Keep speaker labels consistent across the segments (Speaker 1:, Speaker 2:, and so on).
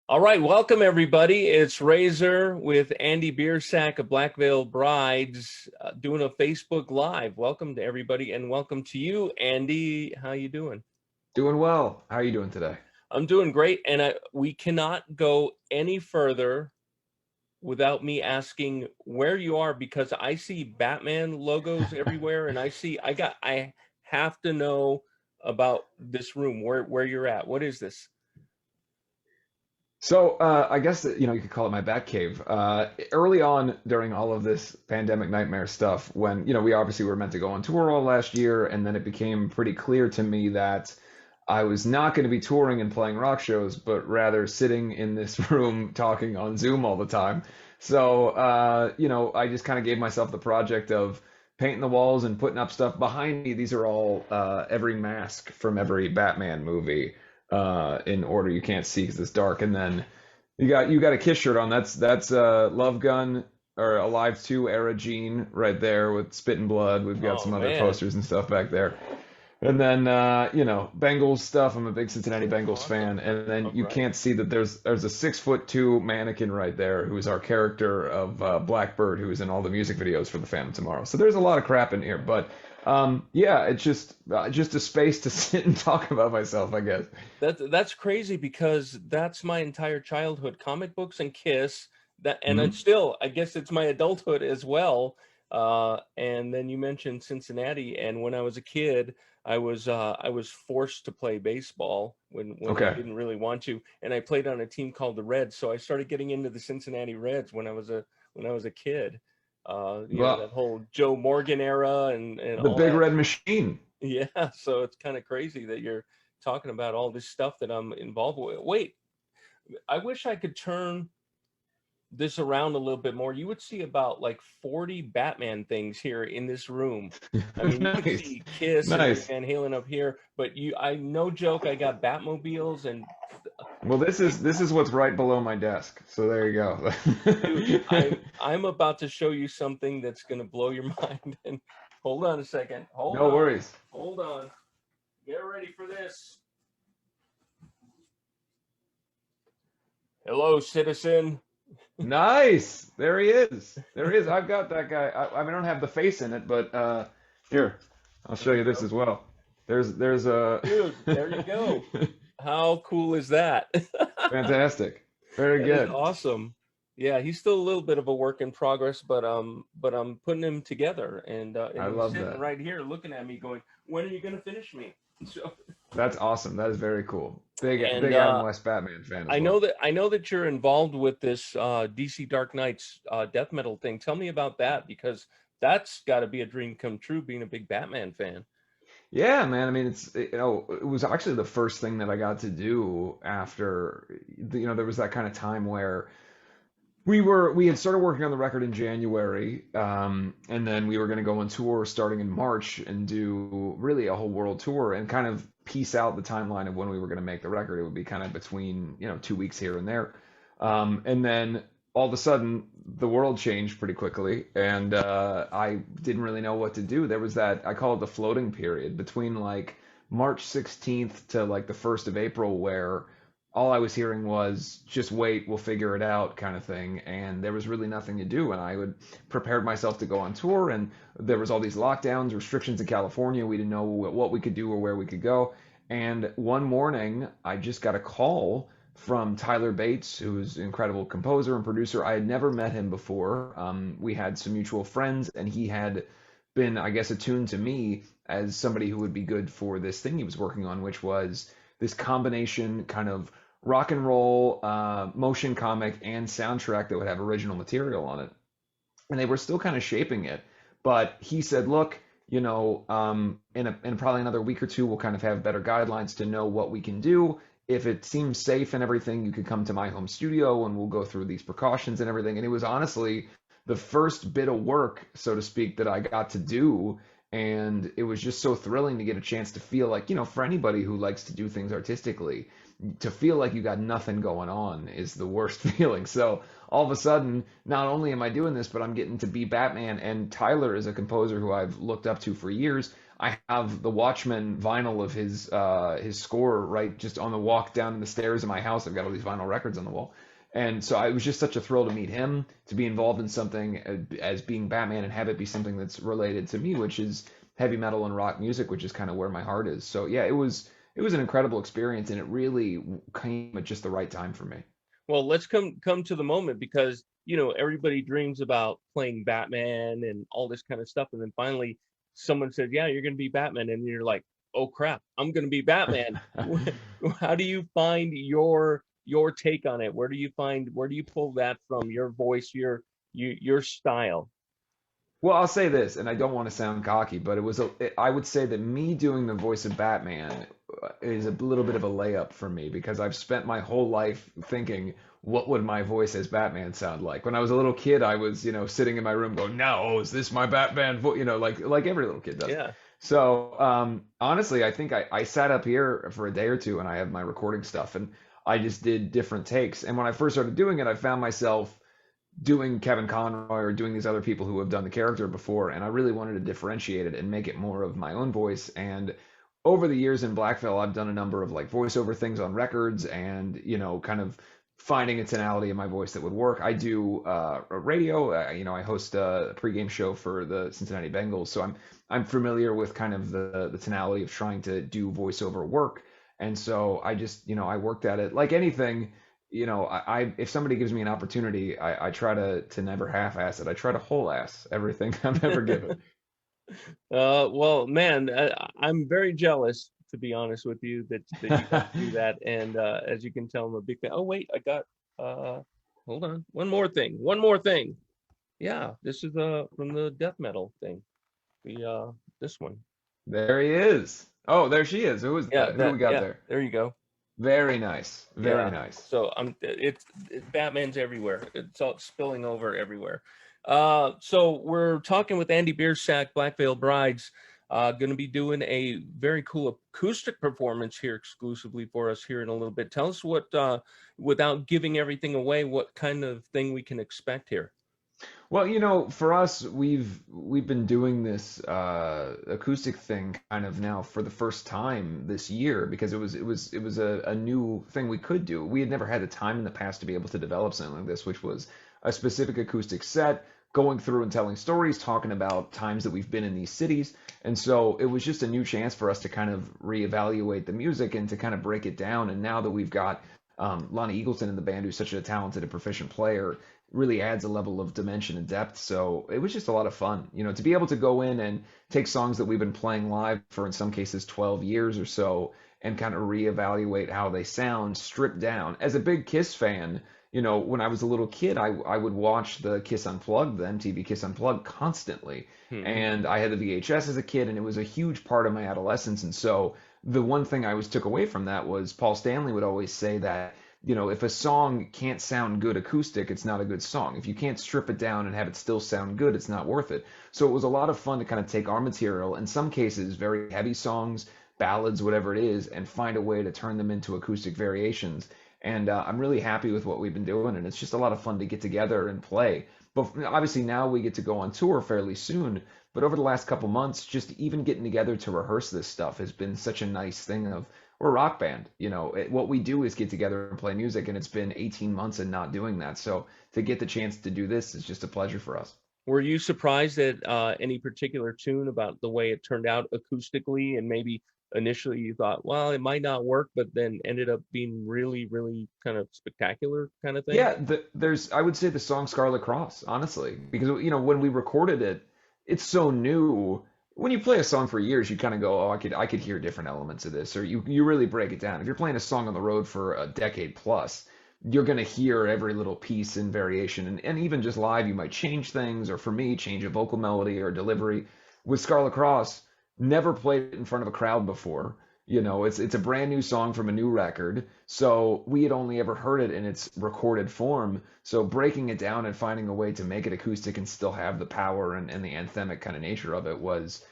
Speaker 1: All right, welcome everybody. It's Razor with Andy Biersack of Blackvale Brides doing a Facebook Live. Welcome to everybody, and welcome to you, Andy. How you doing?
Speaker 2: Doing well. How are you doing today?
Speaker 1: I'm doing great, and we cannot go any further without me asking where you are because I see Batman logos everywhere, and I have to know about this room. Where you're at? What is this?
Speaker 2: I guess that, you could call it my bat cave. Early on during all of this pandemic nightmare stuff, when, we obviously were meant to go on tour all last year, and then it became pretty clear to me that I was not going to be touring and playing rock shows, but rather sitting in this room talking on Zoom all the time. I just kind of gave myself the project of painting the walls and putting up stuff behind me. These are all every mask from every Batman movie in order. You can't see because it's dark. And then you got a Kiss shirt on. That's Love Gun or Alive 2 era Gene right there with Spit and Blood. We've got
Speaker 1: Oh
Speaker 2: some other
Speaker 1: man,
Speaker 2: posters and stuff back there. And then Bengals stuff. I'm a big Cincinnati Bengals
Speaker 1: awesome.
Speaker 2: fan. And then
Speaker 1: All
Speaker 2: you
Speaker 1: right.
Speaker 2: can't see that there's a 6'2" mannequin right there who is our character of Blackbird, who is in all the music videos for the Phantom Tomorrow. So there's a lot of crap in here, but yeah, it's just a space to sit and talk about myself, I guess.
Speaker 1: That's crazy because that's my entire childhood, comic books and Kiss. That and it's
Speaker 2: Hmm.
Speaker 1: still, I guess it's my adulthood as well. And then you mentioned Cincinnati, and when I was a kid, I was forced to play baseball when I
Speaker 2: Okay.
Speaker 1: didn't really want to, and I played on a team called the Reds. So I started getting into the Cincinnati Reds when I was a kid.
Speaker 2: Well,
Speaker 1: That whole Joe Morgan era and
Speaker 2: the
Speaker 1: all
Speaker 2: Big
Speaker 1: that.
Speaker 2: Red Machine.
Speaker 1: Yeah, so it's kind of crazy that you're talking about all this stuff that I'm involved with. Wait, I wish I could turn this around a little bit more. You would see about like 40 Batman things here in this room. I mean, you could
Speaker 2: Nice.
Speaker 1: see Kiss and Eddie
Speaker 2: Nice.
Speaker 1: Van Halen up here, but I no joke, I got Batmobiles and
Speaker 2: Well, this is what's right below my desk. So there you go.
Speaker 1: dude, I'm about to show you something that's gonna blow your mind. And hold on a second. Hold
Speaker 2: No
Speaker 1: on.
Speaker 2: worries.
Speaker 1: Hold on. Get ready for this. Hello, citizen.
Speaker 2: Nice. There he is. There he is. I've got that guy. I don't have the face in it, but here, I'll show
Speaker 1: There
Speaker 2: you
Speaker 1: you
Speaker 2: this
Speaker 1: go.
Speaker 2: as well. There's a
Speaker 1: Dude, there you go. How cool is that?
Speaker 2: fantastic. Very
Speaker 1: That is
Speaker 2: good.
Speaker 1: awesome. Yeah, he's still a little bit of a work in progress, but I'm putting him together, and
Speaker 2: I
Speaker 1: he's
Speaker 2: love
Speaker 1: sitting
Speaker 2: that.
Speaker 1: right here looking at me, going, "When are you gonna finish me?" So,
Speaker 2: That's awesome. That is very cool. Big
Speaker 1: and
Speaker 2: Adam West Batman fan as well.
Speaker 1: I know that you're involved with this DC Dark Knights death metal thing. Tell me about that because that's got to be a dream come true, being a big Batman fan.
Speaker 2: Yeah, man. I mean, it was actually the first thing that I got to do after, there was that kind of time where we had started working on the record in January, and then we were going to go on tour starting in March and do really a whole world tour and kind of piece out the timeline of when we were going to make the record. It would be kind of between, 2 weeks here and there. And then all of a sudden, the world changed pretty quickly, and I didn't really know what to do. There was that, I call it the floating period between like March 16th to like the 1st of April, where all I was hearing was just wait, we'll figure it out kind of thing. And there was really nothing to do. And I would prepared myself to go on tour, and there was all these lockdowns, restrictions in California. We didn't know what we could do or where we could go. And one morning, I just got a call from Tyler Bates, who's an incredible composer and producer. I had never met him before. We had some mutual friends, and he had been, I guess, attuned to me as somebody who would be good for this thing he was working on, which was this combination kind of rock and roll, motion comic, and soundtrack that would have original material on it. And they were still kind of shaping it. But he said, look, in probably another week or two, we'll kind of have better guidelines to know what we can do. If it seems safe and everything, you could come to my home studio and we'll go through these precautions and everything. And it was honestly the first bit of work, so to speak, that I got to do. And it was just so thrilling to get a chance to feel like, for anybody who likes to do things artistically, to feel like you got nothing going on is the worst feeling. So all of a sudden, not only am I doing this, but I'm getting to be Batman. And Tyler is a composer who I've looked up to for years. I have the Watchmen vinyl of his score right just on the walk down the stairs of my house. I've got all these vinyl records on the wall. And so it was just such a thrill to meet him, to be involved in something as being Batman and have it be something that's related to me, which is heavy metal and rock music, which is kind of where my heart is. So yeah, it was an incredible experience, and it really came at just the right time for me.
Speaker 1: Well, let's come to the moment, because everybody dreams about playing Batman and all this kind of stuff, and then finally someone said, "Yeah, you're going to be Batman," and you're like, "Oh crap, I'm going to be Batman." How do you find your take on it? Where do you pull that from? Your voice, your style.
Speaker 2: Well, I'll say this, and I don't want to sound cocky, but I would say that me doing the voice of Batman is a little bit of a layup for me because I've spent my whole life thinking, what would my voice as Batman sound like? When I was a little kid, I was, sitting in my room going, "No, is this my Batman voice?" Like every little kid does.
Speaker 1: Yeah.
Speaker 2: So, honestly, I think I sat up here for a day or two and I have my recording stuff and I just did different takes. And when I first started doing it, I found myself doing Kevin Conroy or doing these other people who have done the character before, and I really wanted to differentiate it and make it more of my own voice. And over the years in Blackville, I've done a number of like voiceover things on records, and kind of finding a tonality of my voice that would work. I do radio. I host a pregame show for the Cincinnati Bengals, so I'm familiar with kind of the tonality of trying to do voiceover work. And so I just I worked at it like anything. I if somebody gives me an opportunity, I try to never half-ass it. I try to whole-ass everything I'm ever given.
Speaker 1: Well, man, I'm very jealous, to be honest with you, that you got to do that. And as you can tell, I'm a big fan. Oh, wait, I got, uh, hold on, one more thing. Yeah, this is from the death metal thing. This one.
Speaker 2: There he is. Oh, there she is. Who is
Speaker 1: Yeah,
Speaker 2: that? Who do we got
Speaker 1: yeah,
Speaker 2: there?
Speaker 1: there you go.
Speaker 2: Very nice. Very
Speaker 1: Yeah.
Speaker 2: nice.
Speaker 1: So Batman's everywhere. It's all spilling over everywhere. So we're talking with Andy Biersack, Blackvale Brides. Going to be doing a very cool acoustic performance here exclusively for us here in a little bit. Tell us what, without giving everything away, what kind of thing we can expect here.
Speaker 2: Well, for us, we've been doing this acoustic thing kind of now for the first time this year because it was a new thing we could do. We had never had the time in the past to be able to develop something like this, which was a specific acoustic set, going through and telling stories, talking about times that we've been in these cities. And so it was just a new chance for us to kind of reevaluate the music and to kind of break it down. And now that we've got Lonnie Eagleton in the band, who's such a talented and proficient player, really adds a level of dimension and depth. So it was just a lot of fun, to be able to go in and take songs that we've been playing live for, in some cases, 12 years or so, and kind of reevaluate how they sound, stripped down. As a big Kiss fan, when I was a little kid, I would watch the Kiss Unplugged, the MTV Kiss Unplugged constantly. And I had the VHS as a kid, and it was a huge part of my adolescence. And so the one thing I always took away from that was Paul Stanley would always say that if a song can't sound good acoustic, it's not a good song. If you can't strip it down and have it still sound good, it's not worth it. So it was a lot of fun to kind of take our material, in some cases, very heavy songs, ballads, whatever it is, and find a way to turn them into acoustic variations. And I'm really happy with what we've been doing, and it's just a lot of fun to get together and play. But obviously now we get to go on tour fairly soon. But over the last couple months, just even getting together to rehearse this stuff has been such a nice thing of, we're a rock band. What we do is get together and play music, and it's been 18 months and not doing that. So to get the chance to do this is just a pleasure for us.
Speaker 1: Were you surprised at any particular tune about the way it turned out acoustically? And maybe initially you thought, well, it might not work, but then ended up being really, really kind of spectacular kind of thing?
Speaker 2: Yeah, I would say the song Scarlet Cross, honestly, because when we recorded it, it's so new. When you play a song for years, you kind of go, oh, I could hear different elements of this, or you really break it down. If you're playing a song on the road for a decade plus, you're going to hear every little piece and variation, and even just live, you might change things, or for me, change a vocal melody or delivery. With Scarlet Cross, never played it in front of a crowd before. It's a brand new song from a new record, so we had only ever heard it in its recorded form. So breaking it down and finding a way to make it acoustic and still have the power and the anthemic kind of nature of it was,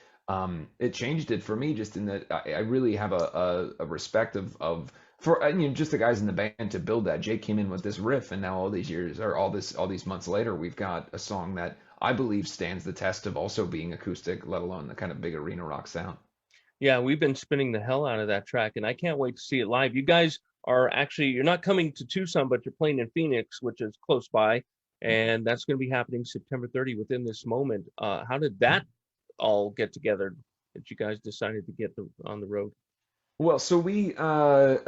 Speaker 2: it changed it for me, just in that I really have a respect of for just the guys in the band to build that. Jake came in with this riff, and now all these years, or all these months later, we've got a song that I believe stands the test of also being acoustic, let alone the kind of big arena rock sound.
Speaker 1: Yeah, we've been spinning the hell out of that track, and I can't wait to see it live. You guys are actually, you're not coming to Tucson, but you're playing in Phoenix, which is close by, and that's going to be happening September 30 within this moment. How did that all get together that you guys decided to get on the road?
Speaker 2: Well, so we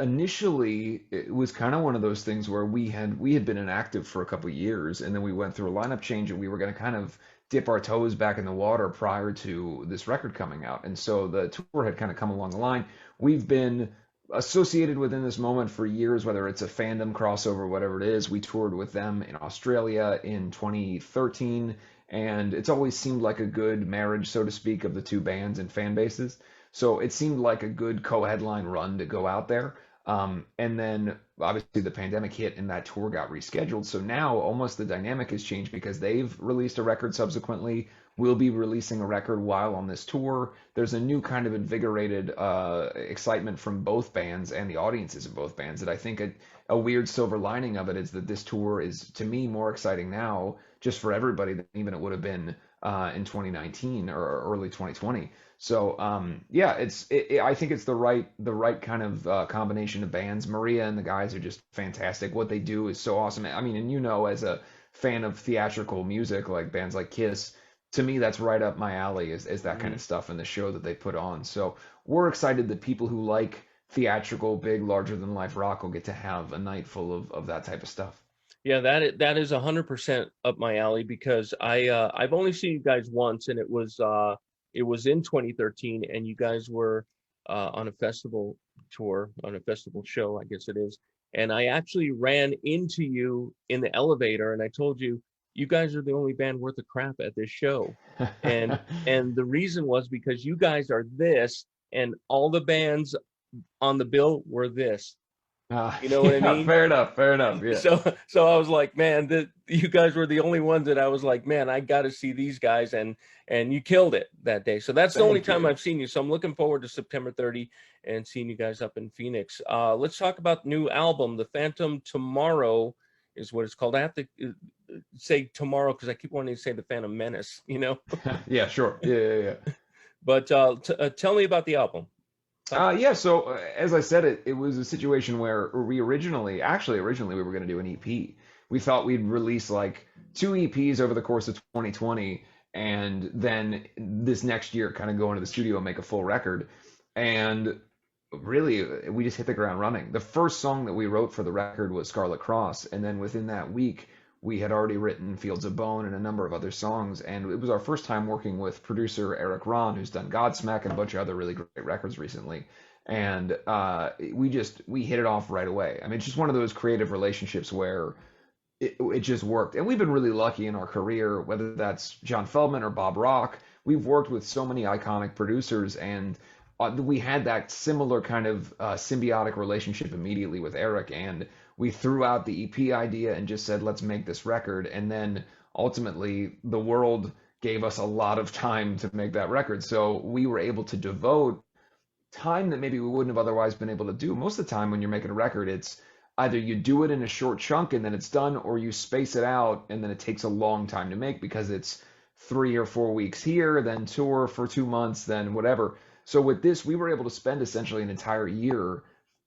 Speaker 2: initially it was kind of one of those things where we had been inactive for a couple of years, and then we went through a lineup change, and we were going to kind of dip our toes back in the water prior to this record coming out, and so the tour had kind of come along the line. We've been associated within this moment for years, whether it's a fandom crossover, whatever it is. We toured with them in Australia in 2013, and it's always seemed like a good marriage, so to speak, of the two bands and fan bases. So it seemed like a good co-headline run to go out there. And then obviously the pandemic hit and that tour got rescheduled. So now almost the dynamic has changed because they've released a record subsequently. We'll be releasing a record while on this tour. There's a new kind of invigorated excitement from both bands and the audiences of both bands that I think a weird silver lining of it is that this tour is, to me, more exciting now just for everybody than even it would have been in 2019 or early 2020. So yeah, I think it's the right kind of combination of bands. Maria and the guys are just fantastic. What they do is so awesome. I mean, and as a fan of theatrical music, like bands like Kiss, to me that's right up my alley is that kind
Speaker 1: Mhm.
Speaker 2: of stuff and the show that they put on. So we're excited that people who like theatrical, big, larger than life rock will get to have a night full of that type of stuff.
Speaker 1: Yeah, that is 100% up my alley because I've only seen you guys once, and it was in 2013, and you guys were on a festival tour, on a festival show, I guess it is. And I actually ran into you in the elevator, and I told you, you guys are the only band worth a crap at this show. And and the reason was because you guys are this, and all the bands on the bill were this. You know what I
Speaker 2: Yeah,
Speaker 1: mean?
Speaker 2: fair enough, fair enough. Yeah,
Speaker 1: So I was like, man, you guys were the only ones that I was like, man, I got to see these guys, and you killed it that day. So that's the only
Speaker 2: thank
Speaker 1: time
Speaker 2: you.
Speaker 1: I've seen you. So I'm looking forward to September 30 and seeing you guys up in Phoenix. Let's talk about the new album, The Phantom Tomorrow is what it's called. I have to say tomorrow because I keep wanting to say The Phantom Menace, you know.
Speaker 2: Yeah, sure. Yeah, yeah, yeah.
Speaker 1: But tell me about the album. Talk.
Speaker 2: Yeah, so as I said, it was a situation where we originally we were going to do an EP. We thought we'd release like two EPs over the course of 2020, and then this next year kind of go into the studio and make a full record. And really, we just hit the ground running. The first song that we wrote for the record was Scarlet Cross, and then within that week, we had already written Fields of Bone and a number of other songs. And it was our first time working with producer Eric Ron, who's done Godsmack and a bunch of other really great records recently. And we hit it off right away. I mean, it's just one of those creative relationships where it just worked. And we've been really lucky in our career, whether that's John Feldman or Bob Rock. We've worked with so many iconic producers, and we had that similar kind of symbiotic relationship immediately with Eric. And we threw out the EP idea and just said, let's make this record. And then ultimately, the world gave us a lot of time to make that record. So we were able to devote time that maybe we wouldn't have otherwise been able to do. Most of the time when you're making a record, it's either you do it in a short chunk and then it's done, or you space it out and then it takes a long time to make because it's 3 or 4 weeks here, then tour for 2 months, then whatever. So with this, we were able to spend essentially an entire year,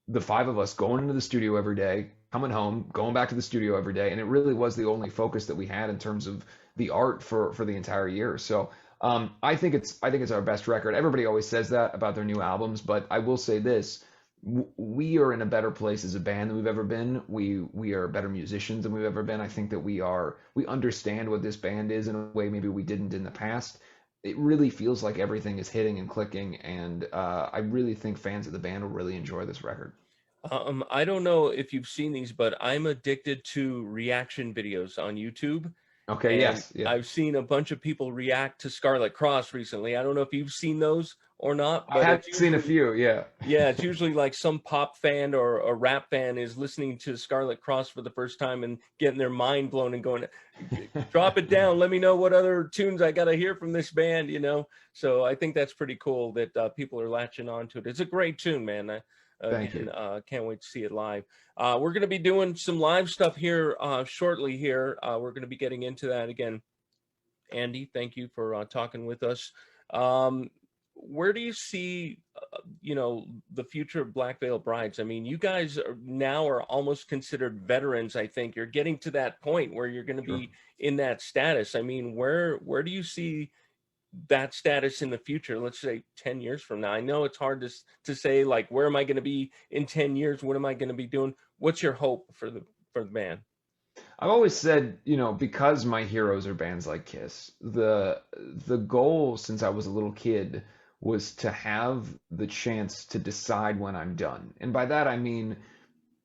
Speaker 2: the five of us going into the studio every day, coming home, going back to the studio every day, and it really was the only focus that we had in terms of the art for the entire year. So I think it's our best record. Everybody always says that about their new albums, but I will say this: we are in a better place as a band than we've ever been. We are better musicians than we've ever been. I think that we understand what this band is in a way maybe we didn't in the past. It really feels like everything is hitting and clicking, and I really think fans of the band will really enjoy this record.
Speaker 1: I don't know if you've seen these, but I'm addicted to reaction videos on YouTube.
Speaker 2: Okay,
Speaker 1: And
Speaker 2: yes, yeah.
Speaker 1: I've seen a bunch of people react to Scarlet Cross recently. I don't know if you've seen those or not,
Speaker 2: I
Speaker 1: but
Speaker 2: have
Speaker 1: it's
Speaker 2: seen a
Speaker 1: usually,
Speaker 2: few, yeah.
Speaker 1: yeah, it's usually like some pop fan or a rap fan is listening to Scarlet Cross for the first time and getting their mind blown and going, drop it down. Let me know what other tunes I got to hear from this band, you know? So I think that's pretty cool that people are latching on to it. It's a great tune, man.
Speaker 2: Thank
Speaker 1: Again,
Speaker 2: you.
Speaker 1: can't wait to see it live. We're going to be doing some live stuff here shortly here. We're going to be getting into that again Andy, thank you for talking with us. Um, where do you see, the future of Blackvale Brides? I mean, you guys now are almost considered veterans. I think you're getting to that point where you're going to
Speaker 2: Sure.
Speaker 1: be in that status. I mean, where do you see that status in the future? Let's say 10 years from now. I know it's hard to say, like, where am I going to be in 10 years? What am I going to be doing? What's your hope for the band?
Speaker 2: I've always said, because my heroes are bands like Kiss, the goal since I was a little kid was to have the chance to decide when I'm done. And by that I mean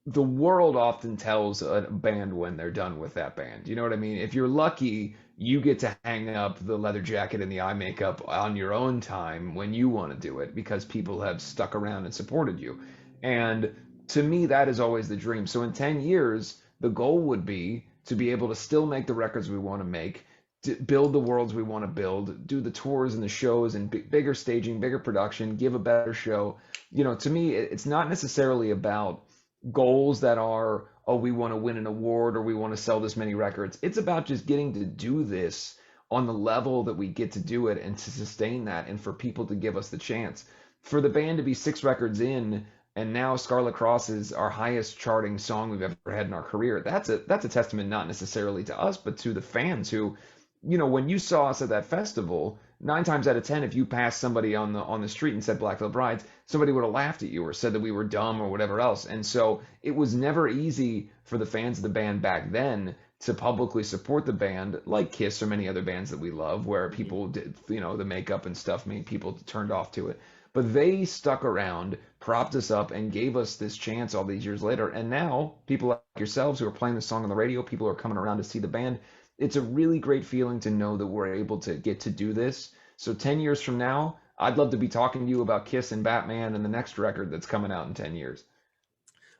Speaker 2: the world often tells a band when they're done with that band. You know what I mean? If you're lucky, you get to hang up the leather jacket and the eye makeup on your own time when you want to do it because people have stuck around and supported you. And to me, that is always the dream. So in 10 years, the goal would be to be able to still make the records we want to make, to build the worlds we want to build, do the tours and the shows and bigger staging, bigger production, give a better show. To me, it's not necessarily about goals that are, oh, we want to win an award or we want to sell this many records. It's about just getting to do this on the level that we get to do it and to sustain that and for people to give us the chance. For the band to be 6 records in and now Scarlet Cross is our highest charting song we've ever had in our career. That's a testament not necessarily to us, but to the fans who, when you saw us at that festival, 9 times out of 10, if you passed somebody on the street and said Blackville Brides, somebody would have laughed at you or said that we were dumb or whatever else. And so it was never easy for the fans of the band back then to publicly support the band, like Kiss or many other bands that we love, where people did, the makeup and stuff made people turned off to it. But they stuck around, propped us up, and gave us this chance all these years later. And now, people like yourselves who are playing the song on the radio, people who are coming around to see the band, it's a really great feeling to know that we're able to get to do this. So 10 years from now, I'd love to be talking to you about Kiss and Batman and the next record that's coming out in 10 years.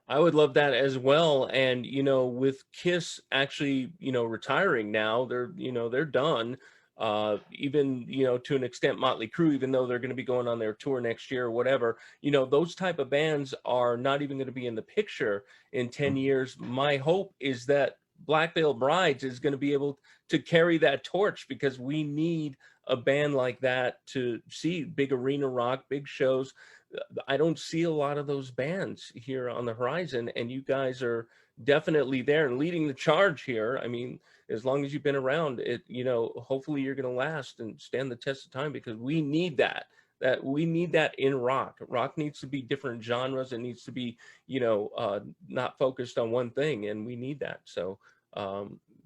Speaker 1: I would love that as well. And, with Kiss actually, retiring now, they're done. Even, to an extent, Motley Crue, even though they're going to be going on their tour next year or whatever, those type of bands are not even going to be in the picture in 10 years. My hope is that Blackvale Brides is going to be able to carry that torch, because we need a band like that to see big arena rock, big shows. I don't see a lot of those bands here on the horizon, and you guys are definitely there and leading the charge here. I mean, as long as you've been around, hopefully you're going to last and stand the test of time, because we need that. That we need that in rock. Rock needs to be different genres. It needs to be, not focused on one thing, and we need that. So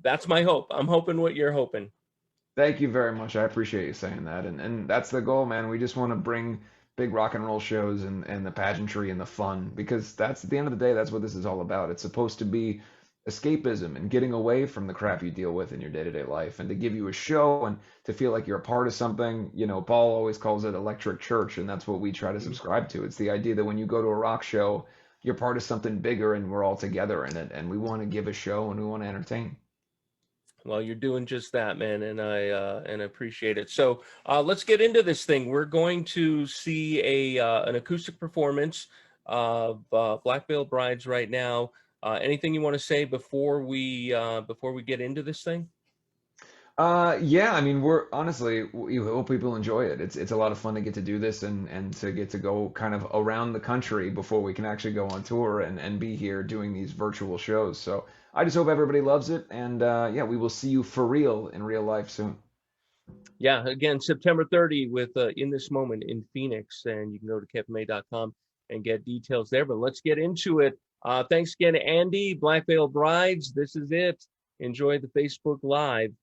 Speaker 1: that's my hope. I'm hoping what you're hoping.
Speaker 2: Thank you very much. I appreciate you saying that. And that's the goal, man. We just want to bring big rock and roll shows and the pageantry and the fun, because that's at the end of the day, that's what this is all about. It's supposed to be escapism and getting away from the crap you deal with in your day-to-day life and to give you a show and to feel like you're a part of something. Paul always calls it electric church, and that's what we try to subscribe to. It's the idea that when you go to a rock show, you're part of something bigger and we're all together in it, and we want to give a show and we want to entertain.
Speaker 1: Well, you're doing just that, man, and I appreciate it. So let's get into this thing. We're going to see an acoustic performance of Blackvale Brides right now. Anything you want to say before we get into this thing?
Speaker 2: Yeah, I mean, we're honestly, we hope people enjoy it. It's a lot of fun to get to do this and to get to go kind of around the country before we can actually go on tour and be here doing these virtual shows. So I just hope everybody loves it, and yeah, we will see you for real in real life soon.
Speaker 1: Yeah, again, September 30 with In This Moment in Phoenix, and you can go to KFMA.com and get details there. But let's get into it. Thanks again, Andy, Blackvale Brides. This is it. Enjoy the Facebook Live.